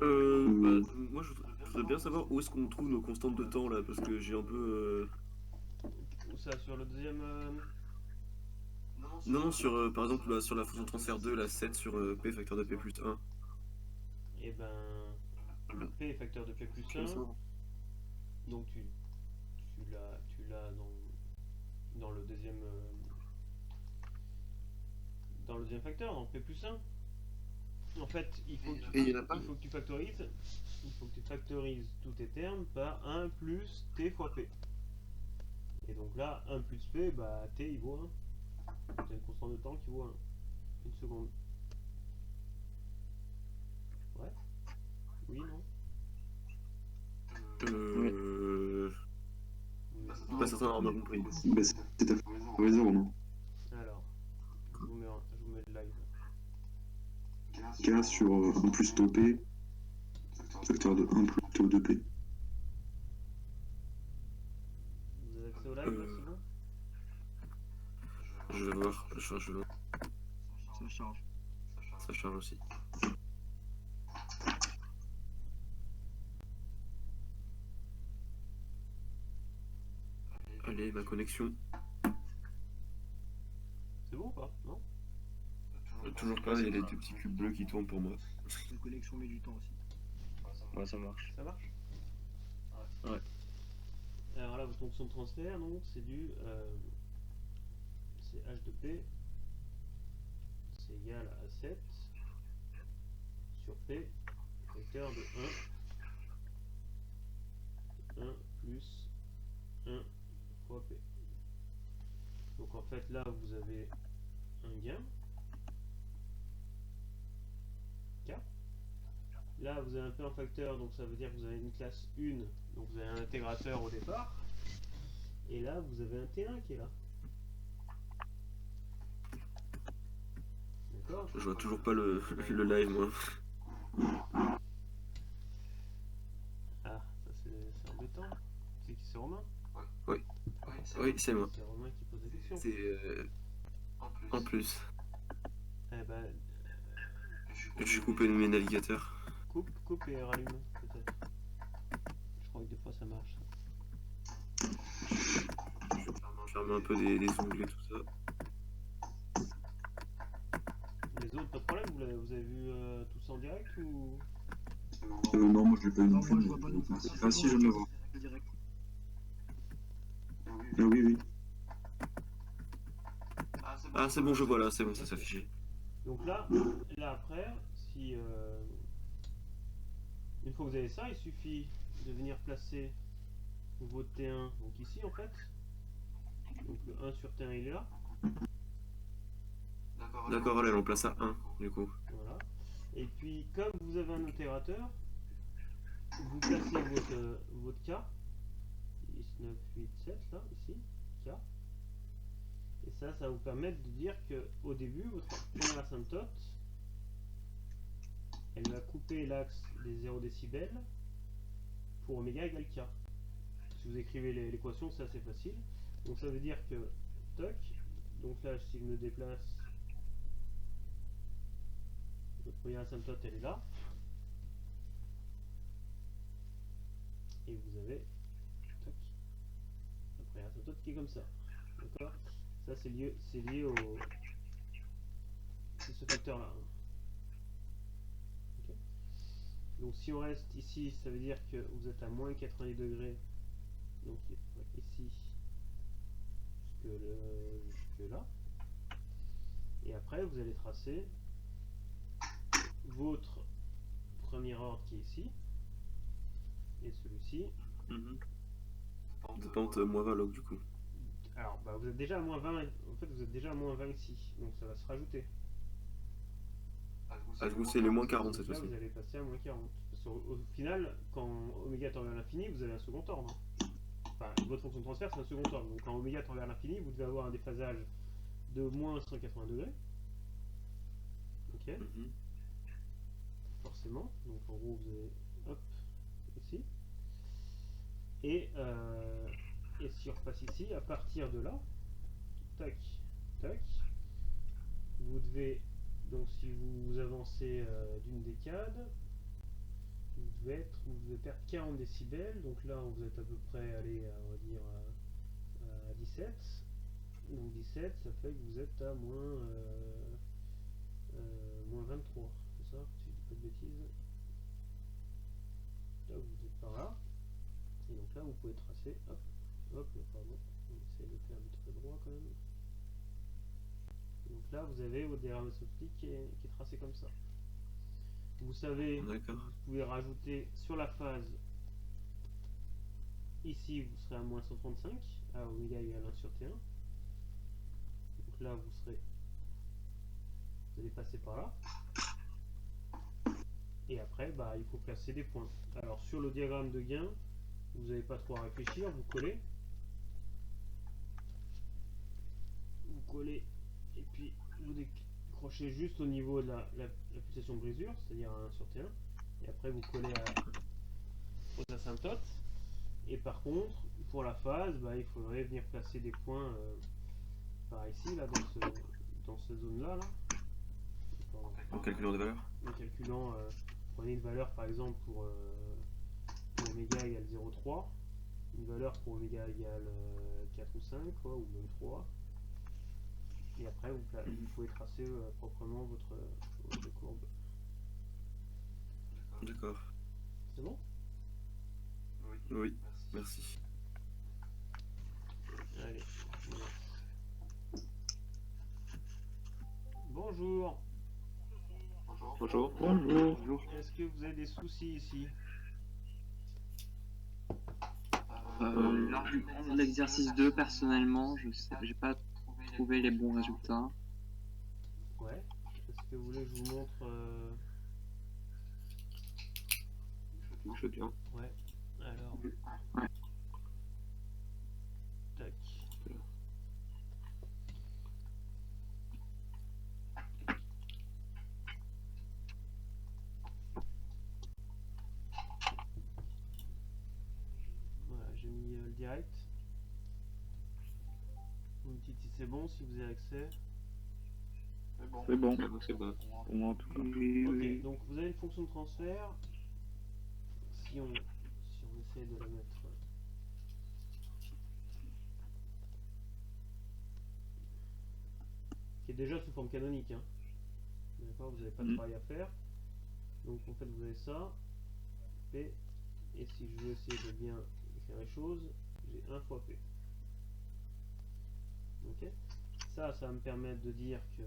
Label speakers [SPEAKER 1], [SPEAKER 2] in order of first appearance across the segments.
[SPEAKER 1] Moi je voudrais bien savoir où est-ce qu'on trouve nos constantes de temps là, parce que j'ai un peu.
[SPEAKER 2] Où ça, sur le deuxième...
[SPEAKER 1] Non, non, par exemple, sur la fonction transfert 2, la 7 sur P facteur de P plus 1.
[SPEAKER 2] Eh ben, le
[SPEAKER 1] Là,
[SPEAKER 2] P est facteur de P plus
[SPEAKER 1] comme ça.
[SPEAKER 2] 1, donc tu l'as dans le deuxième facteur, dans P plus 1. En fait,
[SPEAKER 1] Et il y en a pas.
[SPEAKER 2] il faut que tu factorises, tous tes termes par 1 plus T fois P. Et donc là, 1 plus P, bah T il vaut 1. C'est une constante de temps qui vaut 1. Une seconde. Ouais. Oui, non.
[SPEAKER 3] Ouais.
[SPEAKER 2] Oui.
[SPEAKER 1] Je suis pas certain d'avoir bien compris.
[SPEAKER 3] Bah, c'est ta favoriser, Romain.
[SPEAKER 2] Alors, je vous mets le live.
[SPEAKER 3] K sur 1 plus tau P, facteur de 1 plus tau de P.
[SPEAKER 2] Vous avez accès au live là, c'est
[SPEAKER 1] Euh,
[SPEAKER 2] bon?
[SPEAKER 1] je vais voir. Je vais voir.
[SPEAKER 3] Ça charge.
[SPEAKER 1] Ça charge aussi. Allez, ma connexion.
[SPEAKER 2] C'est bon ou pas? Non?
[SPEAKER 1] Toujours pas, il y a des petits cubes bleus qui tournent pour moi.
[SPEAKER 3] La connexion met du temps aussi. Ouais, ça marche.
[SPEAKER 2] Ça marche?
[SPEAKER 1] Ouais.
[SPEAKER 2] Alors là, votre fonction de transfert, donc, c'est h de p, c'est égal à 7 sur p, facteur de 1 plus 1 fois p. Donc en fait, là, vous avez un gain, k. Là, vous avez un p en facteur, donc ça veut dire que vous avez une classe 1, donc vous avez un intégrateur au départ. Et là, vous avez un T1 qui est là. D'accord?
[SPEAKER 1] Je vois toujours pas le live, moi.
[SPEAKER 2] Ah, ça c'est embêtant. C'est qui? C'est Romain?
[SPEAKER 1] Oui, oui, c'est moi.
[SPEAKER 2] C'est Romain qui pose la question.
[SPEAKER 1] C'est en plus.
[SPEAKER 2] Eh ben,
[SPEAKER 1] Je suis coupé de mes navigateurs.
[SPEAKER 2] coupe et rallume peut-être. Je crois que des fois ça marche.
[SPEAKER 1] Je ferme un peu des onglets, tout ça.
[SPEAKER 2] Les autres, pas de problème, vous avez vu tout ça en direct ou...
[SPEAKER 3] Non, moi je l'ai pas eu non plus. Ah si, je me vois. Ah oui, oui.
[SPEAKER 1] Ah, c'est bon, je vois là, c'est bon, ça s'affiche.
[SPEAKER 2] Donc là après, si une fois que vous avez ça, il suffit de venir placer votre T1 donc ici en fait. Donc le 1 sur T1 il est là.
[SPEAKER 1] D'accord, allez, on place à 1, du coup.
[SPEAKER 2] Voilà. Et puis comme vous avez un intégrateur, vous placez votre K, 10, 9, 8, 7 là, ici, K. Et ça va vous permettre de dire que au début, votre première asymptote, elle va couper l'axe des 0 décibels pour oméga égale K. Si vous écrivez l'équation, c'est assez facile. Donc ça veut dire que, toc, donc là, si je me déplace, votre première asymptote, elle est là. Et vous avez, toc, la première asymptote qui est comme ça. D'accord? Ça, c'est lié au... C'est ce facteur-là. Okay. Donc si on reste ici, ça veut dire que vous êtes à moins 90 degrés. Donc ici, jusque là. Et après, vous allez tracer votre premier ordre qui est ici. Et celui-ci.
[SPEAKER 1] De pente moins 20 log, du coup.
[SPEAKER 2] Alors, bah, vous êtes déjà à moins 20. En fait, vous êtes déjà à moins 20 ici. Donc ça va se rajouter.
[SPEAKER 1] Ah, du coup, c'est les moins 40 cette
[SPEAKER 2] Donc là,
[SPEAKER 1] fois-ci.
[SPEAKER 2] vous allez passer à moins 40. Parce qu'au final, quand oméga tend vers l'infini, vous avez un second ordre. Enfin, votre fonction de transfert, c'est un second ordre. Donc quand oméga tend vers l'infini, vous devez avoir un déphasage de moins 180 degrés. Ok. Forcément. Donc en gros, vous avez, hop, ici. Et si on repasse ici, à partir de là, tac, tac, vous devez, donc si vous avancez d'une décade, devez perdre 40 décibels. Donc là, vous êtes à peu près allé, on va dire, à 17. Donc 17, ça fait que vous êtes à moins 23. C'est ça, si je dis pas de bêtises. Là, vous êtes par là. Et donc là, vous pouvez tracer. Hop, hop, pardon. On va essayer de faire du très droit quand même. Et donc là, vous avez votre diagramme optique qui est tracé comme ça. Vous savez,
[SPEAKER 1] D'accord.
[SPEAKER 2] vous pouvez rajouter sur la phase, ici vous serez à moins 135, à oméga égale 1 sur T1. Donc là vous allez passer par là. Et après, il faut placer des points. Alors sur le diagramme de gain, vous n'avez pas trop à réfléchir, vous collez. Vous collez et puis vous décrochez juste au niveau de la pulsation de brisure, c'est-à-dire à 1 sur T1. Et après vous collez aux asymptotes. Et par contre, pour la phase, il faudrait venir placer des points par ici, là, dans cette zone-là.
[SPEAKER 1] En calculant des valeurs.
[SPEAKER 2] En calculant, prenez une valeur par exemple pour oméga égale 0,3, une valeur pour oméga égale 4 ou 5, quoi, ou même 3. Et après, vous pouvez tracer proprement votre courbe.
[SPEAKER 1] D'accord.
[SPEAKER 2] C'est bon?
[SPEAKER 1] Oui, merci.
[SPEAKER 2] Allez. Bonjour.
[SPEAKER 1] Bonjour.
[SPEAKER 3] Bonjour.
[SPEAKER 2] Est-ce que vous avez des soucis ici?
[SPEAKER 4] Lors du cours de l'exercice 2, personnellement, j'ai pas trouvé les bons résultats.
[SPEAKER 2] Ouais. Est-ce que vous voulez que je vous montre
[SPEAKER 1] Je veux bien.
[SPEAKER 2] Ouais. Alors.
[SPEAKER 4] Ouais.
[SPEAKER 2] Tac. Voilà, j'ai mis le direct. Vous me dites si c'est bon, si vous avez accès.
[SPEAKER 3] C'est bon.
[SPEAKER 1] C'est bon.
[SPEAKER 3] Pour moi en tout cas.
[SPEAKER 2] Ok, donc vous avez une fonction de transfert. Si on essaie de la mettre. Qui est déjà sous forme canonique. Hein. D'accord, vous n'avez pas de travail à faire. Donc en fait vous avez ça. P. Et si je veux essayer de bien écrire les choses, j'ai 1 fois P. Ok. Ça va me permettre de dire que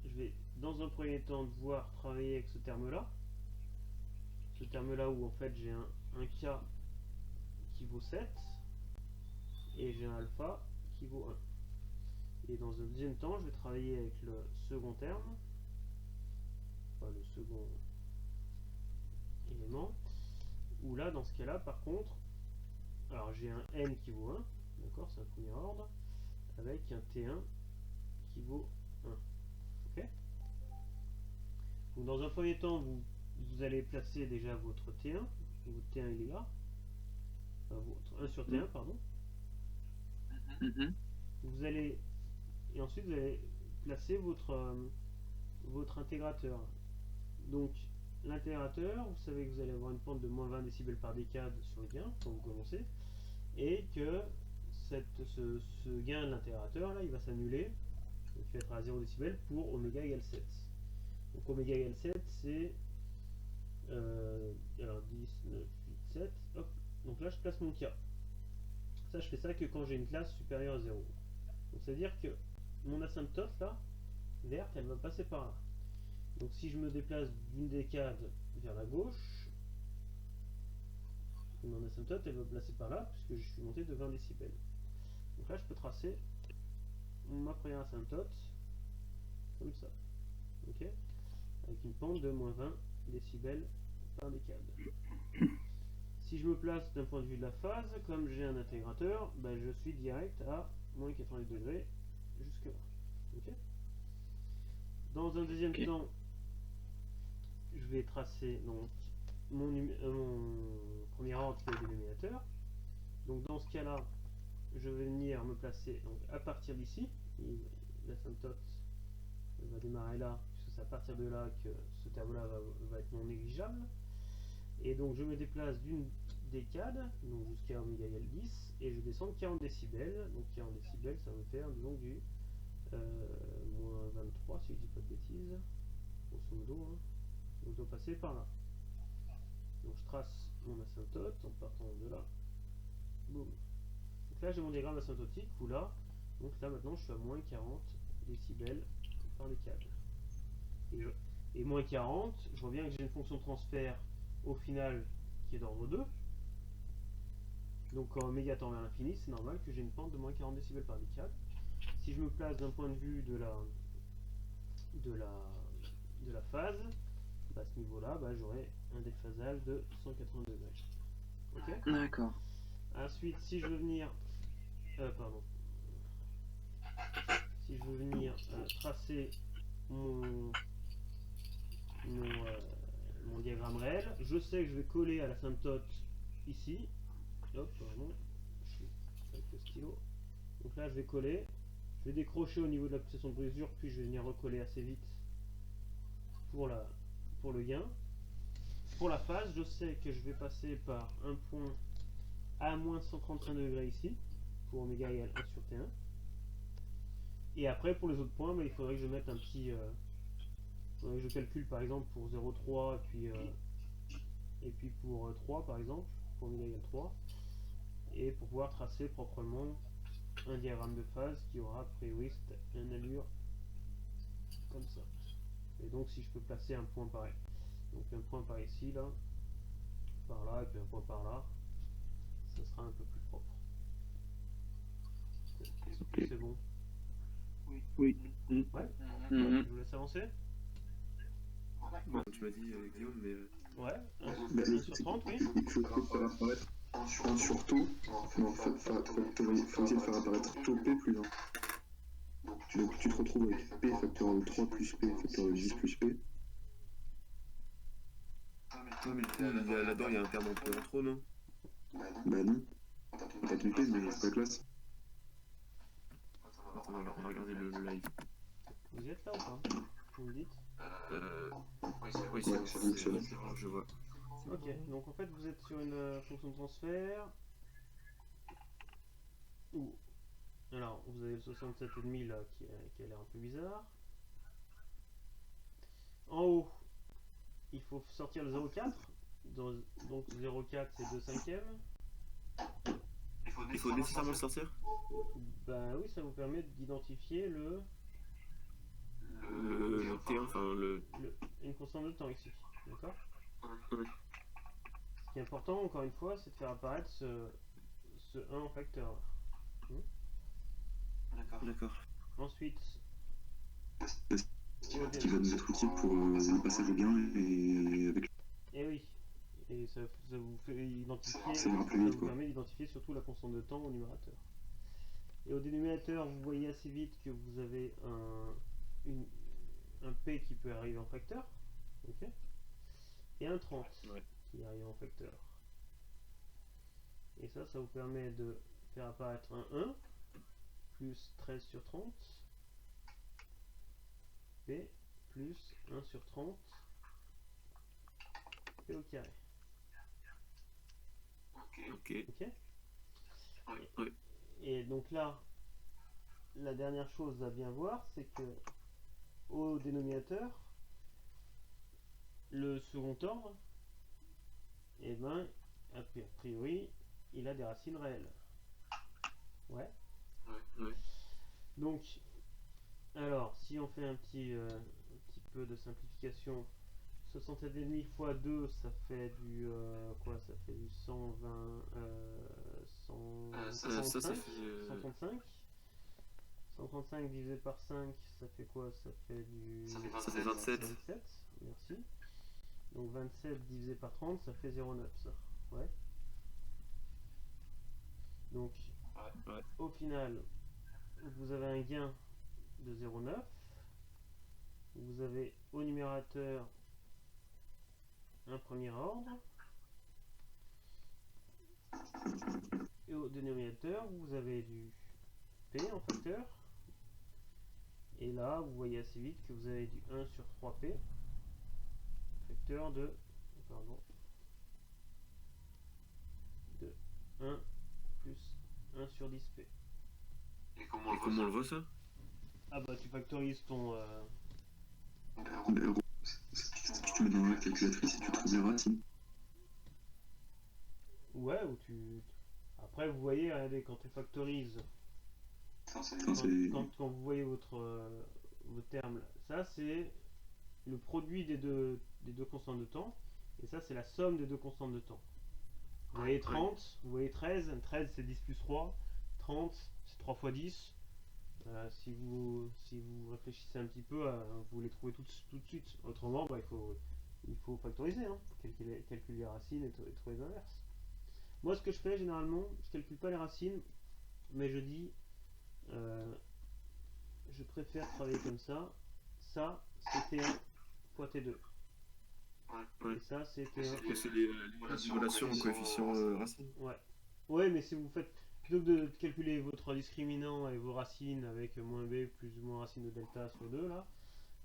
[SPEAKER 2] je vais dans un premier temps devoir travailler avec ce terme-là. Ce terme-là où en fait j'ai un K qui vaut 7 et j'ai un alpha qui vaut 1. Et dans un deuxième temps, je vais travailler avec le second terme, enfin le second élément, où là, dans ce cas-là, par contre, alors j'ai un N qui vaut 1, d'accord, c'est un premier ordre, avec un T1 qui vaut 1. Ok. Donc dans un premier temps, vous allez placer déjà votre T1, votre T1 il est là, enfin, votre 1 sur T1, pardon. Vous allez, et ensuite vous allez placer votre intégrateur. Donc l'intégrateur, vous savez que vous allez avoir une pente de moins 20 décibels par décade sur le gain quand vous commencez, et que ce gain de l'intégrateur là, il va s'annuler, donc il va être à 0 décibels pour oméga égale 7. Donc oméga égale 7, c'est alors 10, 9, 8, 7, hop, donc là je place mon K. Ça je fais ça que quand j'ai une classe supérieure à 0. Donc c'est à dire que mon asymptote là, verte, elle va passer par là. Donc si je me déplace d'une décade vers la gauche, mon asymptote elle va passer par là puisque je suis monté de 20 décibels. Donc là je peux tracer ma première asymptote comme ça. Ok, avec une pente de moins 20 décibels par décade. Si je me place d'un point de vue de la phase, comme j'ai un intégrateur, je suis direct à moins 90 degrés jusque là. Okay. Dans un deuxième temps, je vais tracer donc mon premier ordre qui est l'illuminateur. Donc dans ce cas-là, je vais venir me placer donc, à partir d'ici. L'asymptote va démarrer là, puisque à partir de là que ce tableau-là va être non négligeable. Et donc je me déplace d'une décade, donc jusqu'à oméga égale 10, et je descends de 40 décibels. Donc 40 décibels, ça va faire disons du moins 23, si je dis pas de bêtises, grosso modo. Hein. Donc je dois passer par là. Donc je trace mon asymptote en partant de là. Boum. Donc là j'ai mon diagramme asymptotique où là, donc là maintenant je suis à moins 40 décibels par décade. Et moins 40, je vois bien que j'ai une fonction de transfert au final qui est d'ordre 2. Donc quand oméga tend vers l'infini, c'est normal que j'ai une pente de moins 40 décibels par décade. Si je me place d'un point de vue de la phase, à ce niveau-là, j'aurai un déphasage de 180 degrés. Ok.
[SPEAKER 4] D'accord.
[SPEAKER 2] Ensuite, si je veux venir, tracer mon diagramme réel, je sais que je vais coller à l'asymptote ici. Hop, pardon, je suis avec le stylo. Donc là, je vais coller, je vais décrocher au niveau de la position de brisure, puis je vais venir recoller assez vite pour le gain. Pour la phase, je sais que je vais passer par un point à moins 135 degrés ici, pour oméga égale 1 sur T1. Et après, pour les autres points, il faudrait que je mette un petit... il faudrait que je calcule par exemple pour 0,3 et puis pour 3 par exemple, pour oméga égale 3. Et pour pouvoir tracer proprement un diagramme de phase qui aura a priori une allure comme ça. Et donc si je peux placer un point pareil. Donc un point par ici, là, par là, et puis un point par là, ça sera un peu plus propre.
[SPEAKER 3] Ok.
[SPEAKER 2] C'est bon.
[SPEAKER 3] Oui.
[SPEAKER 2] Ouais.
[SPEAKER 4] Mhm.
[SPEAKER 2] Je vous laisse avancer.
[SPEAKER 1] Bon, tu m'as dit Guillaume, mais
[SPEAKER 2] Ouais. 1
[SPEAKER 3] Bah,
[SPEAKER 2] sur 30, oui.
[SPEAKER 3] il faut faire apparaître 1 sur taux. Non, faut essayer de faire apparaître taux P plus 1. Donc tu te retrouves avec P facteur de 3 plus P facteur de 10 plus P.
[SPEAKER 1] non, mais là-dedans il y a un terme en trop, non?
[SPEAKER 3] Bah non, t'as ton P mais c'est pas classe.
[SPEAKER 1] Attends, on va regarder le live.
[SPEAKER 2] Vous y êtes là ou pas? Vous me dites?
[SPEAKER 1] Oui,
[SPEAKER 3] Ouais, ça fonctionne.
[SPEAKER 1] je vois.
[SPEAKER 2] Ok, donc en fait vous êtes sur une fonction de transfert. Ouh. Alors vous avez le 67,5 là qui a l'air un peu bizarre. En haut, il faut sortir le 0,4. Donc 0,4 c'est 2 cinquièmes.
[SPEAKER 1] Il faut nécessairement le sortir?
[SPEAKER 2] Bah oui, ça vous permet d'identifier
[SPEAKER 1] Le T1, enfin
[SPEAKER 2] une constante de temps ici. D'accord?
[SPEAKER 1] Ouais.
[SPEAKER 2] Ce qui est important, encore une fois, c'est de faire apparaître ce 1 en facteur.
[SPEAKER 1] D'accord.
[SPEAKER 2] Ensuite,
[SPEAKER 3] Ce qui va nous être utile pour le passage au gain et avec.
[SPEAKER 2] et oui, et ça vous fait identifier,
[SPEAKER 3] Ça ira plus
[SPEAKER 2] ça
[SPEAKER 3] vite,
[SPEAKER 2] vous
[SPEAKER 3] quoi.
[SPEAKER 2] permet d'identifier surtout la constante de temps au numérateur. Et au dénominateur, vous voyez assez vite que vous avez un P qui peut arriver en facteur, ok, et un 30
[SPEAKER 1] Ouais.
[SPEAKER 2] qui arrive en facteur. Et ça vous permet de faire apparaître un 1 plus 13 sur 30 P plus 1 sur 30 P au carré.
[SPEAKER 1] Ok.
[SPEAKER 2] Ok.
[SPEAKER 1] Ouais.
[SPEAKER 2] Et donc là, la dernière chose à bien voir, c'est que au dénominateur, le second ordre, et a priori, il a des racines réelles. Ouais.
[SPEAKER 1] Ouais.
[SPEAKER 2] Donc, alors, si on fait un petit peu de simplification, 67,5 fois 2, ça fait du quoi? Ça fait du 120, 135. 135 divisé par 5, ça fait quoi? Ça fait du...
[SPEAKER 1] Ça fait 27.
[SPEAKER 2] 27, merci. Donc 27 divisé par 30, ça fait 0,9 ça. Ouais. Donc,
[SPEAKER 1] Ouais.
[SPEAKER 2] au final, vous avez un gain de 0,9. Vous avez au numérateur un premier ordre. Et au dénominateur, vous avez du P en facteur. Et là, vous voyez assez vite que vous avez du 1 sur 3p, facteur de, pardon, de 1 plus 1 sur 10p.
[SPEAKER 1] Et comment on le voit ça?
[SPEAKER 2] Ah bah tu factorises ton...
[SPEAKER 3] Si tu mets dans la calculatrice et tu trouves les racines.
[SPEAKER 2] Ouais, ou tu... Après, vous voyez, regardez, quand on factorise, quand vous voyez votre terme, là, ça c'est le produit des deux constantes de temps, et ça c'est la somme des deux constantes de temps. Vous voyez 30, vous voyez 13, 13 c'est 10 plus 3, 30 c'est 3 fois 10. Si vous réfléchissez un petit peu, vous les trouvez tout de suite. Autrement, bah, il faut factoriser, hein, calculer les racines et trouver les inverses. Moi, ce que je fais généralement, je calcule pas les racines, mais je dis, je préfère travailler comme ça. Ça, c'est T1 fois T2.
[SPEAKER 1] Ouais.
[SPEAKER 2] Et ça, c'est T1.
[SPEAKER 1] C'est les relations au coefficient racine.
[SPEAKER 2] Ouais. Ouais, mais si vous faites, plutôt que de calculer votre discriminant et vos racines avec moins b plus ou moins racine de delta sur 2, là,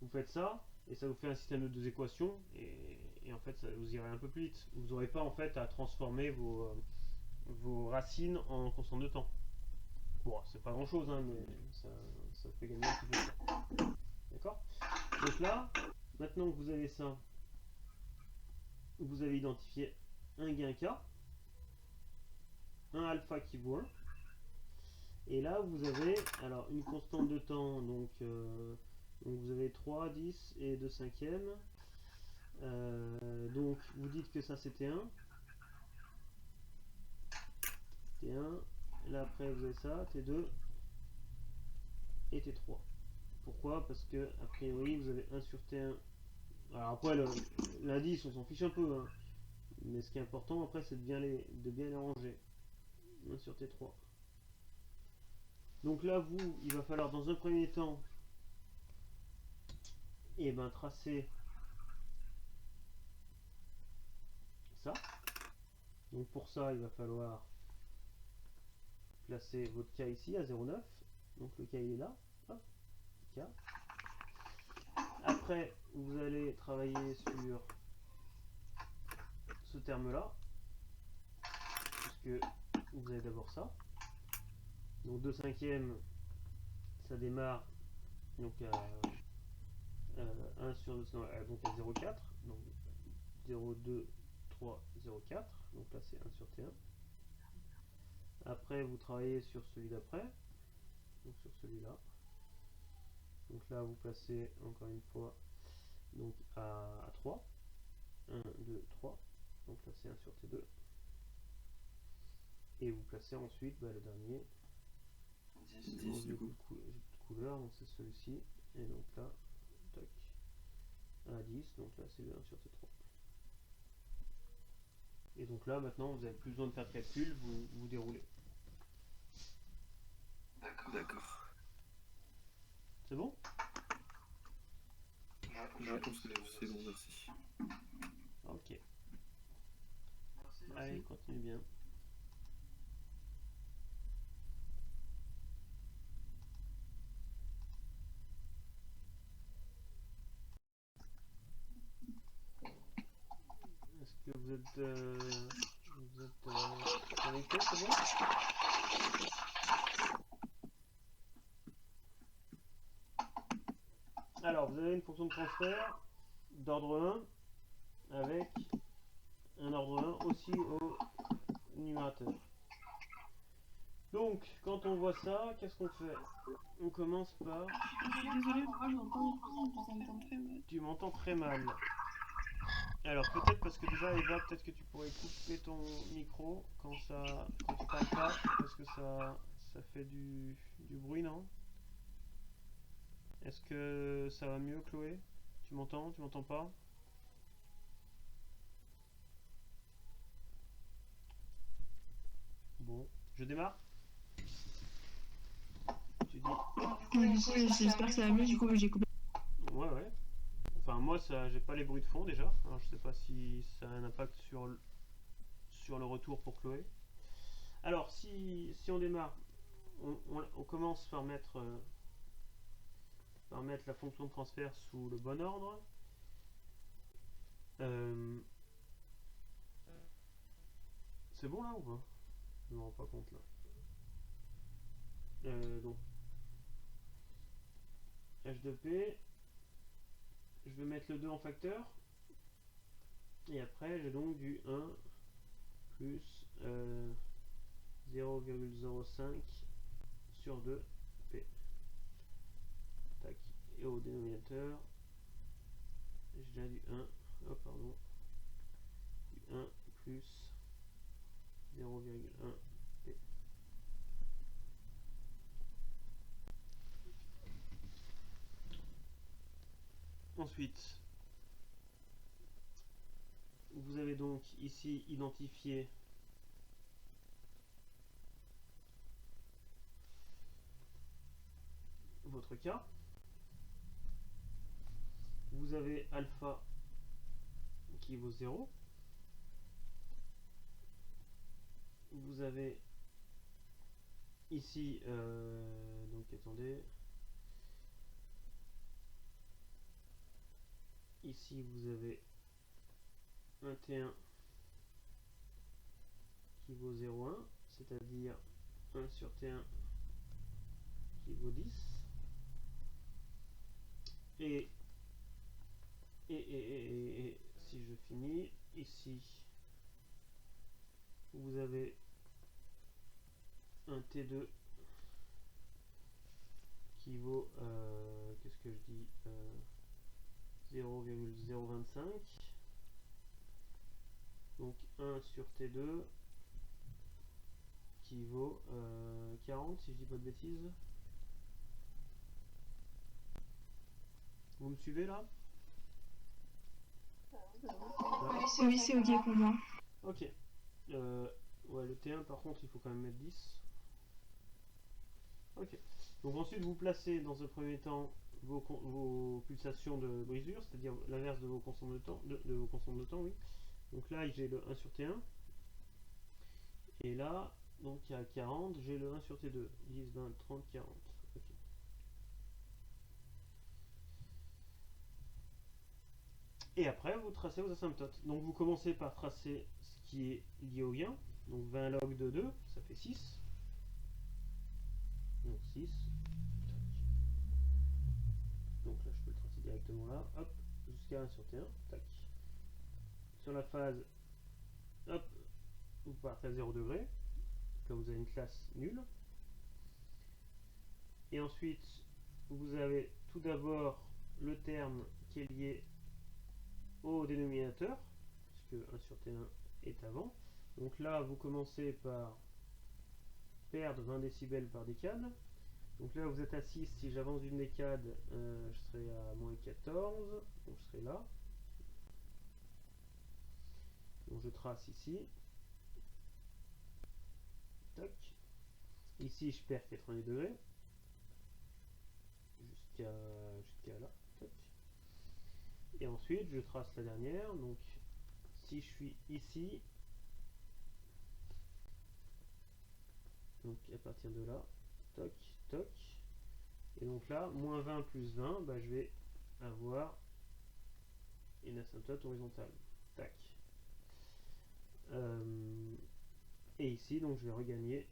[SPEAKER 2] vous faites ça, et ça vous fait un système de deux équations, et en fait, ça, vous irez un peu plus vite. Vous n'aurez pas en fait à transformer vos racines en constante de temps. Bon, c'est pas grand chose, hein, mais ça fait gagner un petit peu de temps. D'accord? Donc là, maintenant que vous avez ça, vous avez identifié un gain K, un alpha qui vaut 1, et là vous avez alors une constante de temps, donc vous avez 3, 10 et 2 cinquièmes. Donc vous dites que ça c'était 1. T1, là après vous avez ça, T2 et T3. Pourquoi? Parce que a priori vous avez 1 sur T1. Alors après l'indice on s'en fiche un peu, hein. Mais ce qui est important après c'est de bien les ranger. 1 sur T3. Donc là il va falloir dans un premier temps tracer ça. Donc pour ça il va falloir placer votre K ici à 0,9. Donc le K il est là. Hop, K. Après vous allez travailler sur ce terme là, puisque vous avez d'abord ça. Donc 2 cinquièmes, ça démarre donc à 1 sur 2, donc à 0,4. Donc 0,2, 3, 0,4. Donc là c'est 1 sur T1. Après vous travaillez sur celui d'après, donc sur celui-là. Donc là vous placez encore une fois donc à 3. 1, 2, 3. Donc là c'est 1 sur T2. Et vous placez ensuite le dernier. 10 du coup. De couleur, donc c'est celui-ci. Et donc là, tac, à 10, donc là c'est le 1 sur T3. Et donc là maintenant vous n'avez plus besoin de faire de calcul, vous déroulez.
[SPEAKER 1] D'accord.
[SPEAKER 2] C'est bon?
[SPEAKER 1] Je pense que c'est bon, merci.
[SPEAKER 2] Ok. Allez, continue bien. Est-ce que vous êtes connecté, c'est bon? Alors, vous avez une fonction de transfert d'ordre 1 avec un ordre 1 aussi au numérateur. Donc, quand on voit ça, qu'est-ce qu'on fait? On commence par...
[SPEAKER 5] Désolée, moi j'entends très mal.
[SPEAKER 2] Tu m'entends très mal. Alors, peut-être parce que déjà, Eva, peut-être que tu pourrais couper ton micro quand tu parles pas, parce que ça fait du bruit, non? Est-ce que ça va mieux, Chloé? Tu m'entends? Tu m'entends pas? Bon, je démarre? Tu dis...
[SPEAKER 5] Du coup, j'espère que ça va mieux, du coup j'ai coupé.
[SPEAKER 2] Ouais, ouais. Enfin, moi, j'ai pas les bruits de fond déjà. Alors, je sais pas si ça a un impact sur le retour pour Chloé. Alors, si on démarre, on commence par mettre va remettre la fonction de transfert sous le bon ordre. C'est bon là ou pas? Je me rends pas compte là. Donc H2P, je vais mettre le 2 en facteur. Et après j'ai donc du 1 plus 0,05 sur 2 P. Tac. Et au dénominateur, j'ai déjà du 1. Oh pardon. Du 1 plus 0,1 P. Ensuite, vous avez donc ici identifié votre cas. Vous avez alpha qui vaut 0. Vous avez ici, donc attendez, ici vous avez un T1 qui vaut 0,1, c'est-à-dire 1 sur T1 qui vaut 10. Et si je finis, ici vous avez un T2 qui vaut, qu'est-ce que je dis, 0,025. Donc 1 sur T2 qui vaut 40 si je dis pas de bêtises. Vous me suivez là?
[SPEAKER 5] Oui, c'est ok pour moi.
[SPEAKER 2] Ok. Ouais, le T1 par contre il faut quand même mettre 10. Ok. Donc ensuite vous placez dans un premier temps vos pulsations de brisure, c'est-à-dire l'inverse de vos constantes de temps, de vos constantes de temps, oui. Donc là j'ai le 1 sur T1. Et là, donc il y a 40, j'ai le 1 sur T2. 10, 20, 30, 40. Ok. Et après, vous tracez vos asymptotes. Donc vous commencez par tracer ce qui est lié au gain. Donc 20 log de 2, ça fait 6. Donc 6. Donc là, je peux le tracer directement là. Hop, jusqu'à 1 sur T1. Tac. Sur la phase, hop, vous partez à 0 degré. Comme vous avez une classe nulle. Et ensuite, vous avez tout d'abord le terme qui est lié au dénominateur, puisque 1 sur T1 est avant. Donc là, vous commencez par perdre 20 décibels par décade. Donc là, vous êtes à 6. Si j'avance d'une décade, je serai à moins 14. Donc je serai là. Donc je trace ici. Tac. Ici, je perds 90 degrés. Jusqu'à là. Tac. Et ensuite, je trace la dernière. Donc, si je suis ici, donc à partir de là, toc, toc. Et donc là, moins 20 plus 20, bah, je vais avoir une asymptote horizontale. Tac. Et ici, donc je vais regagner.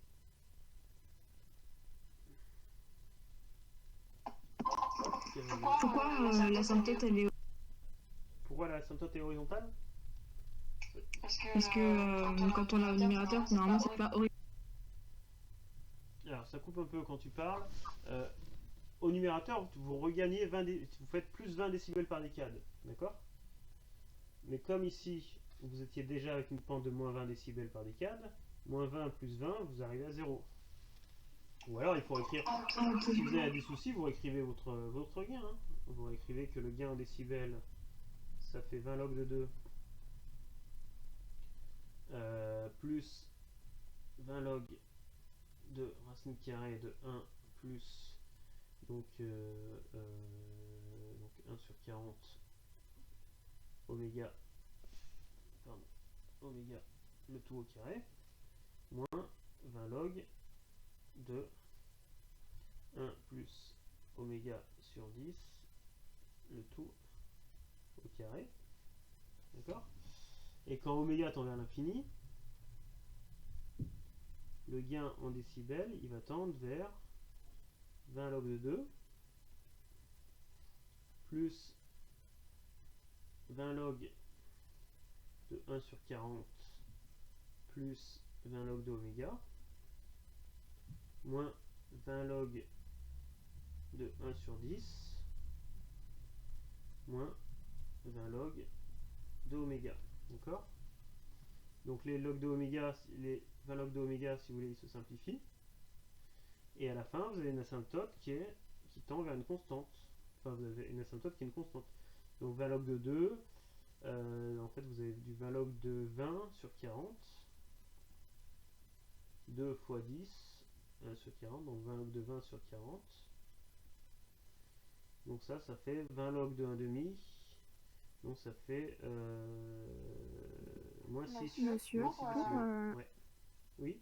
[SPEAKER 5] Pourquoi l'asymptote elle est...
[SPEAKER 2] Pourquoi la asymptote est horizontale?
[SPEAKER 5] Parce que quand on l'a au numérateur, normalement c'est pas horizontal.
[SPEAKER 2] Alors ça coupe un peu quand tu parles. Au numérateur, vous regagnez 20 vous faites plus 20 décibels par décade. D'accord? Mais comme ici, vous étiez déjà avec une pente de moins 20 décibels par décade, moins 20 plus 20, vous arrivez à 0. Ou alors il faut écrire, si vous avez des soucis, vous écrivez votre gain. Hein. Vous écrivez que le gain en décibels, ça fait 20 log de 2 plus 20 log de racine carrée de 1 plus donc 1 sur 40 oméga, oméga le tout au carré moins 20 log de 1 plus oméga sur 10, le tout au carré. D'accord? Et quand oméga tend vers l'infini, le gain en décibels, il va tendre vers 20 log de 2 plus 20 log de 1 sur 40 plus 20 log de oméga moins 20 log de 1 sur 10 moins 20 log de oméga. D'accord? Donc les logs de oméga, les 20 log de oméga, si vous voulez, ils se simplifient. Et à la fin, vous avez une asymptote qui tend vers une constante. Enfin, vous avez une asymptote qui est une constante. Donc 20 log de 2, en fait, vous avez du 20 log de 20 sur 40. 2 fois 10 sur 40, donc 20 log de 20 sur 40. Donc ça fait 20 log de 1,5. Donc ça fait moins 6.
[SPEAKER 5] Monsieur,
[SPEAKER 2] Moins 6
[SPEAKER 5] pour
[SPEAKER 2] décibels. Ouais. Oui.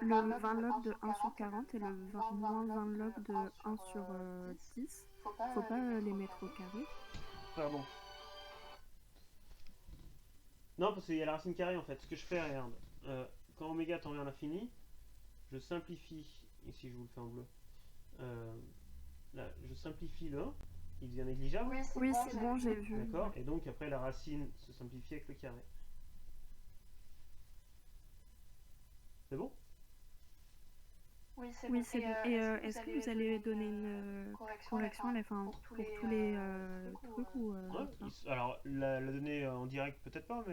[SPEAKER 5] le 20 log de 1 sur 40 et le moins 20 log de 1 sur 10, faut pas les mettre au carré.
[SPEAKER 2] Pardon. Non, parce qu'il y a la racine carrée en fait. Ce que je fais, regarde. Quand oméga tend vers l'infini, je simplifie. Ici, je vous le fais en bleu. Là, je simplifie le 1. Il devient négligeable.
[SPEAKER 5] Oui, c'est bon, j'ai vu.
[SPEAKER 2] D'accord. Et donc, après, la racine se simplifie avec le carré. C'est bon?
[SPEAKER 5] Oui, c'est bon. Et est-ce que vous allez donner une correction à la fin pour tous les trucs ou
[SPEAKER 2] Ouais, alors, la donner en direct, peut-être pas,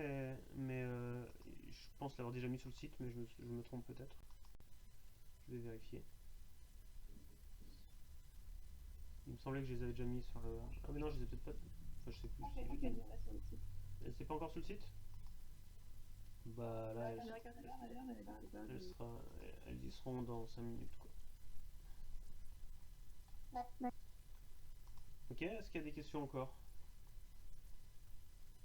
[SPEAKER 2] mais je pense l'avoir déjà mis sur le site, mais je me trompe peut-être. Je vais vérifier. Il me semblait que je les avais déjà mis sur le... Ah mais non, je les ai peut-être pas... Enfin, je sais plus. C'est pas encore sur le site? Bah là, elles y seront dans 5 minutes, quoi. Ok, est-ce qu'il y a des questions encore?